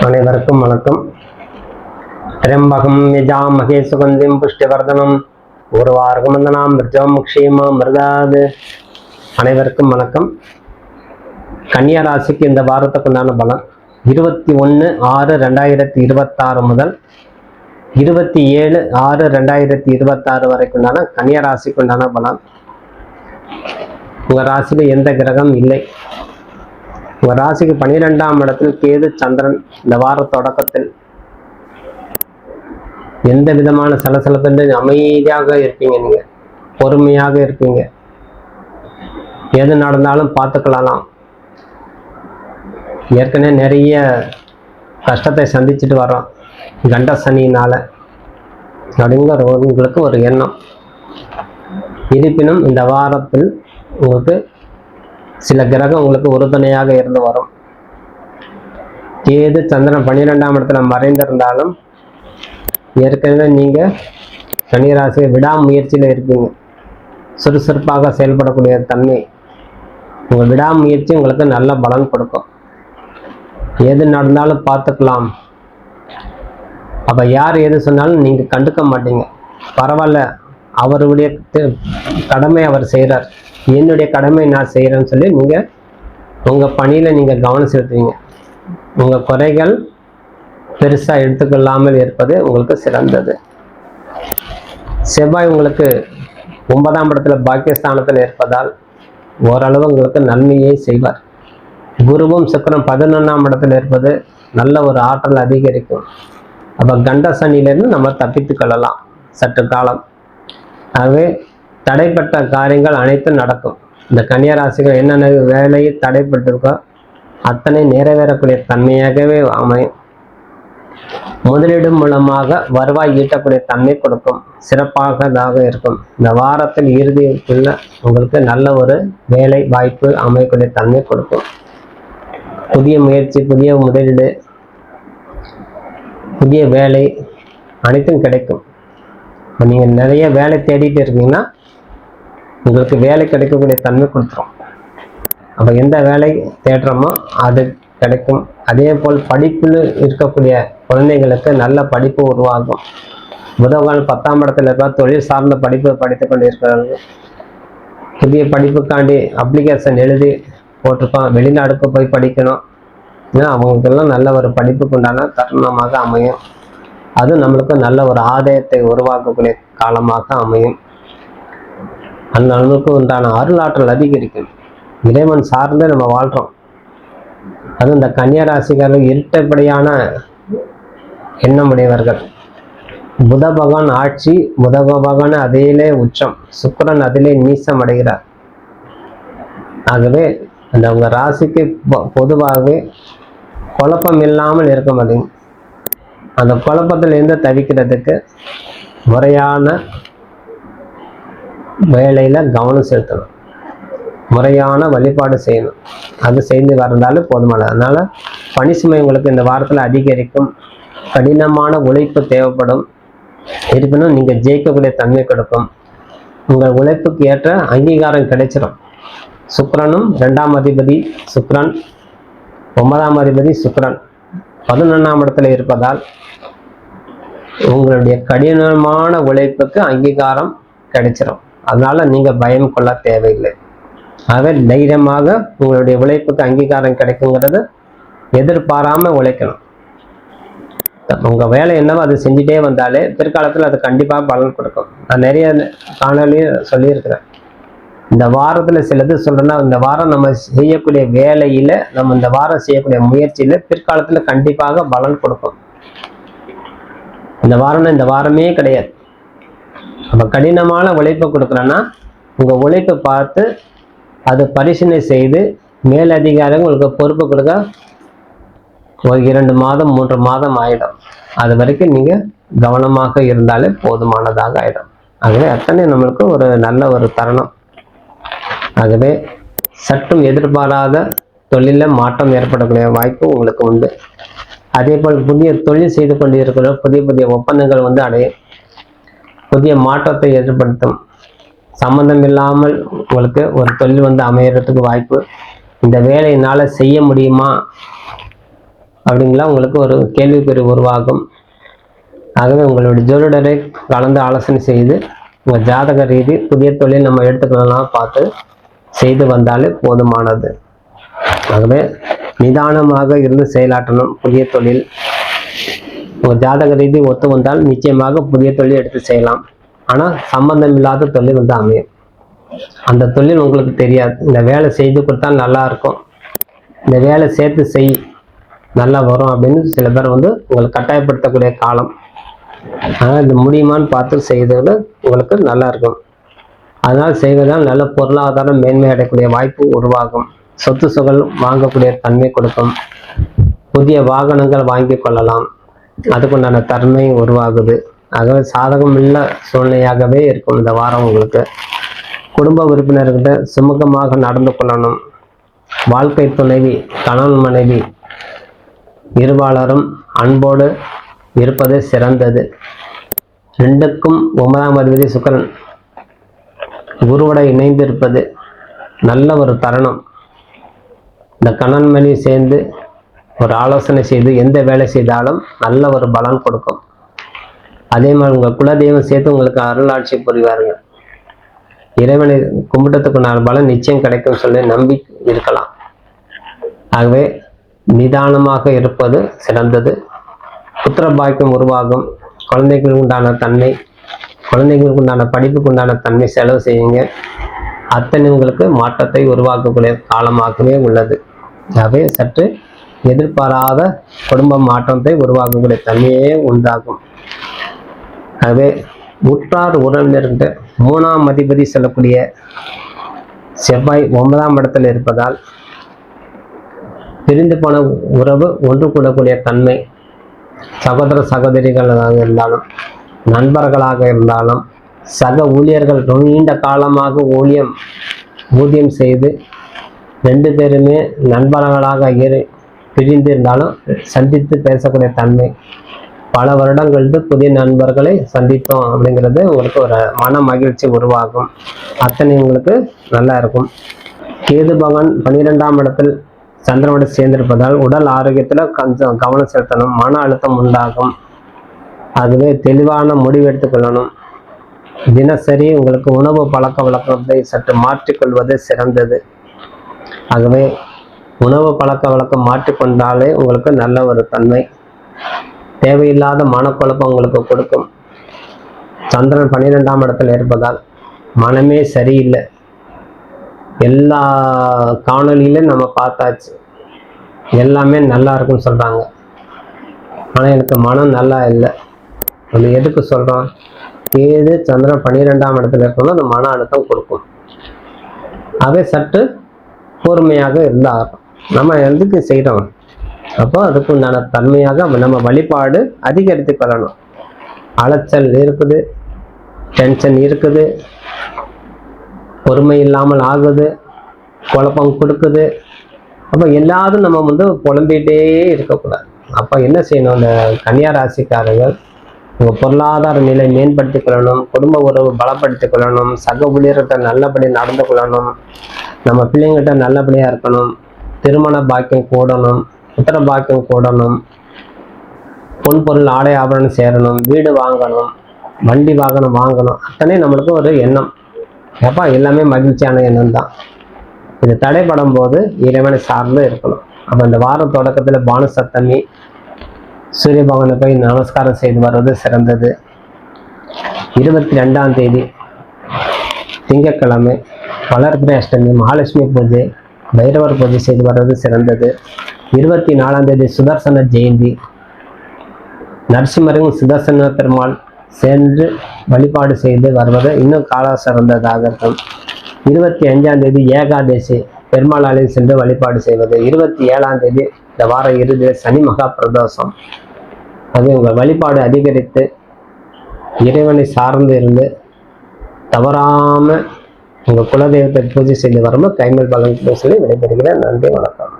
அனைவருக்கும் வணக்கம். திரம்பகம் யஜாமஹே சுகந்திம் புஷ்டிவர்தனம் உருவார்கமந்தனாம் மிருஜம் க்ஷேமா மிருதாது. அனைவருக்கும் வணக்கம். கன்னியா ராசிக்கு இந்த வாரத்துக்கு உண்டான பலன் 21/6/2026 முதல் 27/6/2026 வரைக்கும் உண்டான கன்னியா ராசிக்கு உண்டான பலன். உங்க ராசியில எந்த கிரகம் இல்லை. உங்க ராசிக்கு 12ஆம் இடத்தில் கேது சந்திரன். இந்த வார தொடக்கத்தில் எந்த விதமான சலசலப்பின்றி அமைதியாக இருப்பீங்க. நீங்க பொறுமையாக இருப்பீங்க. எது நடந்தாலும் பார்த்துக்கலாம். ஏற்கனவே நிறைய கஷ்டத்தை சந்திச்சுட்டு வரோம் கண்ட சனியினால அப்படிங்கிற உங்களுக்கு ஒரு எண்ணம். இருப்பினும் இந்த வாரத்தில் உங்களுக்கு சில கிரகம் உங்களுக்கு உறுதுணையாக இருந்து வரும். கேது சந்திரன் 12ஆம் இடத்துல மறைந்திருந்தாலும் ஏற்கனவே நீங்க கன்னிராசி விடாமுயற்சியில இருப்பீங்க. சுறுசுறுப்பாக செயல்படக்கூடிய தன்மை. உங்க விடாமுயற்சி உங்களுக்கு நல்ல பலன் கொடுக்கும். எது நடந்தாலும் பார்த்துக்கலாம். அப்ப யார் எது சொன்னாலும் நீங்க கண்டுக்க மாட்டீங்க. பரவாயில்ல, அவருடைய கடமை அவர் செய்கிறார், என்னுடைய கடமை நான் செய்கிறேன்னு சொல்லி நீங்கள் உங்கள் பணியில் நீங்கள் கவனம் செலுத்துவீங்க. உங்கள் குறைகள் பெருசாக எடுத்துக்கொள்ளாமல் இருப்பது உங்களுக்கு சிறந்தது. செவ்வாய் உங்களுக்கு 9ஆம் இடத்துல பாக்கியஸ்தானத்தில் இருப்பதால் ஓரளவு உங்களுக்கு நன்மையை செய்வார். குருவும் சுக்கிரனும் 11ஆம் இடத்துல இருப்பது நல்ல ஒரு ஆற்றல் அதிகரிக்கும். அப்போ கண்ட சனியிலிருந்து நம்ம தப்பித்து கொள்ளலாம் சற்று காலம். ஆகவே தடைப்பட்ட காரியங்கள் அனைத்தும் நடக்கும். இந்த கன்னியா ராசிகள் என்னென்ன வேலையை தடைப்பட்டிருக்கோ அத்தனை நிறைவேறக்கூடிய தன்மையாகவே அமையும். முதலீடு மூலமாக வருவாய் ஈட்டக்கூடிய தன்மை கொடுக்கும். சிறப்பாகதாக இருக்கும். இந்த வாரத்தில் இறுதிக்குள்ள உங்களுக்கு நல்ல ஒரு வேலை வாய்ப்பு அமையக்கூடிய தன்மை கொடுக்கும். புதிய முயற்சி, புதிய முதலீடு, புதிய வேலை அனைத்தும் கிடைக்கும். நீங்கள் நிறைய வேலை தேடிட்டு இருக்கீங்கன்னா உங்களுக்கு வேலை கிடைக்கக்கூடிய தன்மை கொடுத்துரும். அப்போ எந்த வேலை தேடுறோமோ அது கிடைக்கும். அதே போல் படிப்பில் இருக்கக்கூடிய குழந்தைங்களுக்கு நல்ல படிப்பு உருவாகும். புதன்கிழமை 10ஆம் இடத்துல இருக்க தொழில் சார்ந்த படிப்பு படித்து கொண்டு இருக்கிறார்கள். புதிய படிப்புக்காண்டி அப்ளிகேஷன் எழுதி போட்டிருக்கோம், வெளிநாடுக்கு போய் படிக்கணும். ஏன்னா அவங்களுக்கெல்லாம் நல்ல ஒரு படிப்புக்கு உண்டான தருணமாக அமையும். அது நம்மளுக்கு நல்ல ஒரு ஆதாயத்தை உருவாக்கக்கூடிய காலமாக அமையும். அந்த அளவுக்கு உண்டான அருளாற்றல் அதிகரிக்கும். இறைவன் சார்ந்து நம்ம வாழ்றோம். அது இந்த கன்னியா ராசிக்காரர்கள் இரட்டைப்படையான எண்ணமுடையவர்கள். புத பகவான் ஆட்சி, புத பகவான் அதிலே உச்சம், சுக்கிரன் அதிலே நீசம் அடைகிறார். ஆகவே அந்த உங்க ராசிக்கு பொதுவாகவே குழப்பம் இல்லாமல் இருக்க மாட்டேங்குது. அந்த குழப்பத்திலிருந்து தவிக்கிறதுக்கு முறையான வேலையில கவனம் செலுத்தணும், முறையான வழிபாடு செய்யணும். அது செய்து வந்தாலும் போதுமானது. அதனால பணி சுமை உங்களுக்கு இந்த வாரத்தில் அதிகரிக்கும். கடினமான உழைப்பு தேவைப்படும். இருப்பினும் நீங்க ஜெயிக்கக்கூடிய தன்மை கொடுக்கும். உங்கள் உழைப்புக்கு ஏற்ற அங்கீகாரம் கிடைச்சிடும். சுக்கிரனும் 2ஆம் அதிபதி சுக்கிரன், 9ஆம் அதிபதி சுக்கிரன் 11ஆம் இடத்துல இருப்பதால் உங்களுடைய கடினமான உழைப்புக்கு அங்கீகாரம் கிடைச்சிடும். அதனால நீங்க பயம் கொள்ள தேவையில்லை. ஆகவே தைரியமாக உங்களுடைய உழைப்புக்கு அங்கீகாரம் கிடைக்குங்கிறது எதிர்பாராம உழைக்கணும். உங்க வேலை என்னவோ அதை செஞ்சுட்டே வந்தாலே பிற்காலத்தில் அது கண்டிப்பாக பலன் கொடுக்கும். நான் நிறைய காணொலியும் சொல்லியிருக்கிறேன். இந்த வாரத்துல சிலது சொல்றேன்னா, இந்த வாரம் நம்ம செய்யக்கூடிய வேலையில, நம்ம இந்த வாரம் செய்யக்கூடிய முயற்சியில பிற்காலத்துல கண்டிப்பாக பலன் கொடுக்கும். இந்த வாரம்னா இந்த வாரமே கிடையாது. அப்ப கடினமான உழைப்பை கொடுக்குறேன்னா உங்க உழைப்பை பார்த்து அது பரிசீலனை செய்து மேலதிகாரிகள் உங்களுக்கு பொறுப்பு கொடுக்க ஒரு 2 மாதம் 3 மாதம் ஆயிடும். அது வரைக்கும் நீங்க கவனமாக இருந்தாலே போதுமானதாக ஆயிடும். ஆகவே அத்தனை நம்மளுக்கு ஒரு நல்ல ஒரு தருணம். ஆகவே சற்றும் எதிர்பாராத தொழிலில் மாற்றம் ஏற்படக்கூடிய வாய்ப்பு உங்களுக்கு உண்டு. அதே போல் புதிய தொழில் செய்து கொண்டு இருக்கிற புதிய புதிய ஒப்பந்தங்கள் அடையும். புதிய மாற்றத்தை ஏற்படுத்தும். சம்பந்தம் இல்லாமல் உங்களுக்கு ஒரு தொழில் அமையறதுக்கு வாய்ப்பு. இந்த வேலையினால செய்ய முடியுமா அப்படிங்களா உங்களுக்கு ஒரு கேள்விக்குறி உருவாகும். ஆகவே உங்களுடைய ஜோதிடரை கலந்து ஆலோசனை செய்து உங்கள் ஜாதக ரீதி புதிய தொழில் நம்ம எடுத்துக்கலாம் பார்த்து செய்து வந்தாலே போதுமானது. ஆகவே நிதானமாக இருந்து செயலாற்றணும். புதிய தொழில் உங்கள் ஜாதக ரீதி ஒத்து வந்தால் நிச்சயமாக புதிய தொழில் எடுத்து செய்யலாம். ஆனால் சம்பந்தம் இல்லாத தொழில் அமையும். அந்த தொழில் உங்களுக்கு தெரியாது. இந்த வேலை செய்து கொடுத்தால் நல்லா இருக்கும், இந்த வேலை சேர்த்து செய் நல்லா வரும் அப்படின்னு சில பேர் உங்களுக்கு கட்டாயப்படுத்தக்கூடிய காலம். ஆனால் இது முடியுமான்னு பார்த்து செய்தது உங்களுக்கு நல்லா இருக்கும். அதனால் செய்வதால் நல்ல பொருளாதாரம் மேன்மை அடையக்கூடிய வாய்ப்பு உருவாகும். சொத்து சுகல் வாங்கக்கூடிய தன்மை கொடுக்கும். புதிய வாகனங்கள் வாங்கி கொள்ளலாம், அதுக்குண்டான தன்மை உருவாகுது. ஆகவே சாதகம் உள்ள சூழ்நிலையாகவே இருக்கும் இந்த வாரம் உங்களுக்கு. குடும்ப உறுப்பினர்கிட்ட சுமூகமாக நடந்து கொள்ளணும். வாழ்க்கை துணைவி கணவன் மனைவி இருபாலரும் அன்போடு இருப்பது சிறந்தது. 2க்கும் 9ஆம் அதிபதி சுக்கிரன் குருவோட இணைந்து இருப்பது நல்ல ஒரு தருணம். இந்த கணவன் மனைவி சேர்ந்து ஒரு ஆலோசனை செய்து எந்த வேலை செய்தாலும் நல்ல ஒரு பலன் கொடுக்கும். அதே மாதிரி உங்கள் குலதெய்வம் சேர்த்து உங்களுக்கு அருளாட்சி புரிவாருங்க. இறைவனை கும்பிட்டத்துக்கு 4 பலன் நிச்சயம் கிடைக்கும் சொல்லி நம்பி இருக்கலாம். ஆகவே நிதானமாக இருப்பது சிறந்தது. புத்திர பாக்கியம் உருவாகும். குழந்தைகளுக்கு உண்டான தன்மை, குழந்தைகளுக்கு உண்டான படிப்புக்கு உண்டான தன்மை செலவு செய்யுங்க. அத்தனை உங்களுக்கு மாற்றத்தை உருவாக்கக்கூடிய காலமாகவே உள்ளது. ஆகவே சற்று எதிர்பாராத குடும்ப மாற்றத்தை உருவாக்கக்கூடிய தன்மையே உண்டாகும். ஆகவே உற்றார் உறவினர்கிட்ட 3ஆம் அதிபதி செல்லக்கூடிய செவ்வாய் 9ஆம் இடத்தில் இருப்பதால் பிரிந்து போன உறவு ஒன்று கூடக்கூடிய தன்மை. சகோதர சகோதரிகளாக இருந்தாலும், நண்பர்களாக இருந்தாலும், சக ஊழியர்கள் நீண்ட காலமாக ஊதியம் செய்து 2 பேருமே நண்பர்களாக பிரிந்து இருந்தாலும் சந்தித்து பேசக்கூடிய தன்மை. பல வருடங்களுக்கு புதிய நண்பர்களை சந்தித்தோம் அப்படிங்கிறது உங்களுக்கு ஒரு மன மகிழ்ச்சி உருவாகும். அத்தனை உங்களுக்கு நல்லா இருக்கும். கேது பகவான் 12ஆம் இடத்தில் சந்திரனோடு சேர்ந்திருப்பதால் உடல் ஆரோக்கியத்தில் கொஞ்சம் கவனம் செலுத்தணும். மன அழுத்தம் உண்டாகும். அதுவே தெளிவான முடிவு எடுத்துக்கொள்ளணும். தினசரி உங்களுக்கு உணவு பழக்க வழக்கத்தை சற்று மாற்றிக்கொள்வது சிறந்தது. ஆகவே உணவு பழக்க வழக்கம் மாற்றிக்கொண்டாலே உங்களுக்கு நல்ல ஒரு தன்மை. தேவையில்லாத மனக்குழப்பம் உங்களுக்கு கொடுக்கும். சந்திரன் 12ஆம் இடத்தில் இருப்பதால் மனமே சரியில்லை. எல்லா காணொலியிலும் நம்ம பார்த்தாச்சு, எல்லாமே நல்லா இருக்குன்னு சொல்கிறாங்க. ஆனால் எனக்கு மனம் நல்லா இல்லை. அது எதுக்கு சொல்கிறோம்? கேது சந்திரன் 12ஆம் இடத்துல இருக்கணும், அந்த மன அழுத்தம் கொடுக்கும். அதை சற்று பொறுமையாக இருந்தால் நம்ம எதுக்கு செய்கிறோம், அப்போ அதுக்கு உண்டான தன்மையாக நம்ம வழிபாடு அதிகரித்து கொள்ளணும். அலைச்சல் இருக்குது, டென்ஷன் இருக்குது, பொறுமை இல்லாமல் ஆகுது, குழப்பம் கொடுக்குது. அப்போ எல்லாரும் நம்ம புலம்பிகிட்டே இருக்கக்கூடாது. அப்போ என்ன செய்யணும்? இந்த கன்னியா ராசிக்காரர்கள் உங்கள் பொருளாதார நிலை மேம்படுத்திக் கொள்ளணும், குடும்ப உறவு பலப்படுத்திக் கொள்ளணும், சக ஊழியர்கிட்ட நல்லபடி நடந்து கொள்ளணும், நம்ம பிள்ளைங்கிட்ட நல்லபடியாக இருக்கணும், திருமண பாக்கியம் கூடணும், புத்திர பாக்கியம் கூடணும், பொன் பொருள் ஆடை ஆபரணம் சேரணும், வீடு வாங்கணும், வண்டி வாகனம் வாங்கணும். அத்தனை நம்மளுக்கு ஒரு எண்ணம். அப்போ எல்லாமே மகிழ்ச்சியான எண்ணம் தான். இது தடைப்படும் போது இறைவனை சார்ந்து இருக்கணும். அப்போ இந்த வாரம் தொடக்கத்தில் பானுசப்தமி சூரிய பகவானை போய் நமஸ்காரம் செய்து வர்றது சிறந்தது. 22ஆம் தேதி திங்கட்கிழமை வளர்பிறை அஷ்டமி, மகாலட்சுமி பூஜை, பைரவர் பூஜை செய்து வர்றது சிறந்தது. 24ஆம் தேதி சுதர்சன ஜெயந்தி, நரசிம்மரும் சுதர்சன பெருமாள் சென்று வழிபாடு செய்து வருவது இன்னும் கால சிறந்ததாக இருக்கும். 25ஆம் தேதி ஏகாதசி, பெருமாள் ஆலயம் சென்று வழிபாடு செய்வது. 27ஆம் தேதி இந்த வார இறுதியில் சனி மகா பிரதோஷம். அது உங்கள் வழிபாடு அதிகரித்து இறைவனை சார்ந்து இருந்து தவறாமல் உங்கள் குலதெய்வத்தை பூஜை செய்து வரும்போது கைமல் பலன் சொல்லி விடைபெறுகிறேன். நன்றி, வணக்கம்.